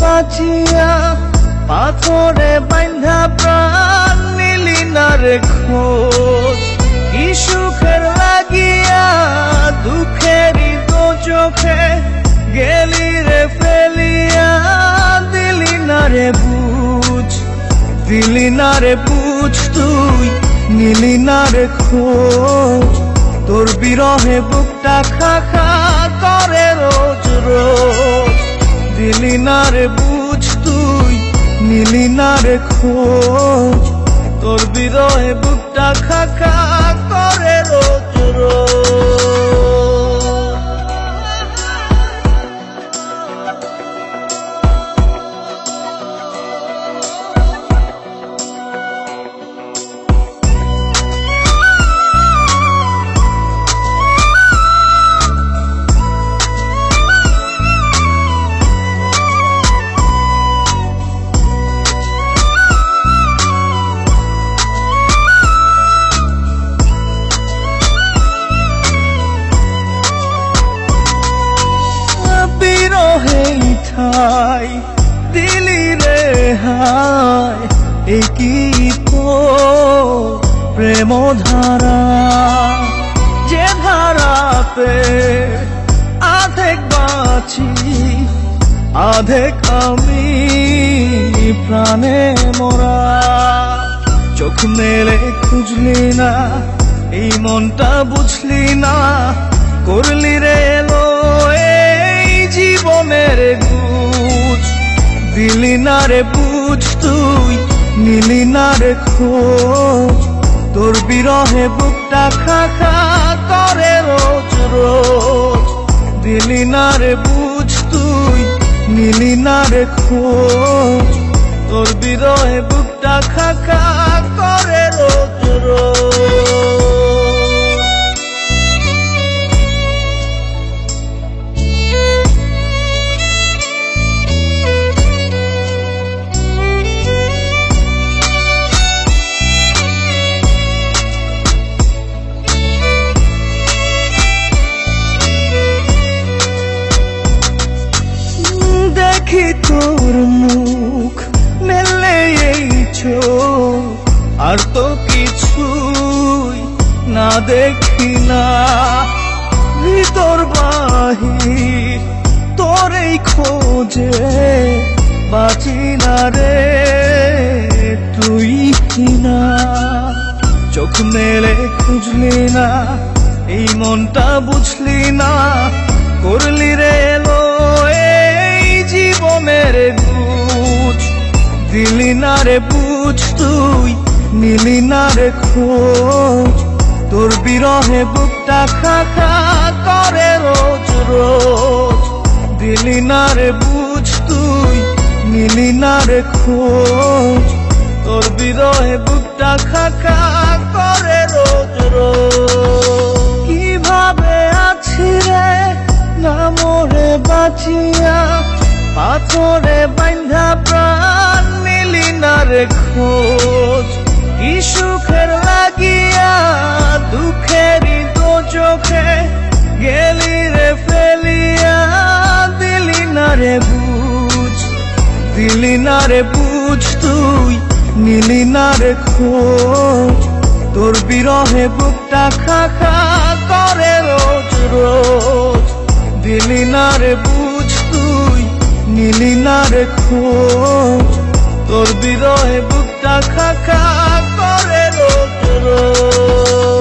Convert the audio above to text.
বাঁচিয়া পাথরে বাঁধা প্রাণ নিলি না রে খোঁজ। কি সুখের লাগিয়া দুঃখেরই তো চোখে গেলি রে ফেলিয়া, দিলি না রে বুঝ, দিলি না রে বুঝ, তুই নিলি না রে খোঁজ। তোর বিরহে বুকটা খা খা করে রোজ রোজ, দিলি না রে বুঝ, তুই নিলি না রে খোঁজ। তোর বিরহে বুকটা খা খা করে রোজ রোজ। ঠাই দিলি রে হায়, একই তো প্রেম ধারা, যে ধারাতে আধেক বাঁচি আধেক আমি প্রাণে মরা। চোখ মেলে খুঁজলি না এই মনটা বুঝলি না, করলি রে এলো জীবনের গুজ। দিলি না রে বুঝ, তুই নিলি না রে খোঁজ। তোর বিরহে বুকটা খা খা করে রোজ রোজ, দিলি না রে বুঝ, তুই নিলি না রে খোঁজ। তোর বিরহে বুকটা খা খা করে রোজ রোজ। দেখি তোর মুখ মেলে এই চোখ, আর তো কিছুই না দেখি না। ভিতর বাহির তোর এই খোঁজে বাঁচি না রে তুই না। চোখ মেলে খুঁজলি না এই মনটা বুঝলি না, করলি রে এলো জীবনের গুজ। দিলি না রে বুঝ, তুই নিলি না রে খোঁজ। তোর বিরহে বুকটা খা খা করে রোজ রোজ, দিলি না রে বুঝ, তুই নিলি না রে খোঁজ। তোর বিরহে বুকটা খা খা করে রোজ রোজ। কিভাবে আছি রে না মরে বাঁচিয়া পাথরে বাঁধা প্রাণ নিলি না রে খোঁজ। কি সুখের লাগিয়া দুঃখেরই তো চোখে গেলি রে ফেলিয়া, দিলি না রে বুঝ, দিলি না রে বুঝ, তুই নিলি না রে খোঁজ। তোর বিরহে বুকটা খা খা করে রোজ রোজ, দিলি না রে বুঝ, তুই নিলি না রে খোঁজ। তোর বিরহে বুকটা খা খা করে রোজ রোজ।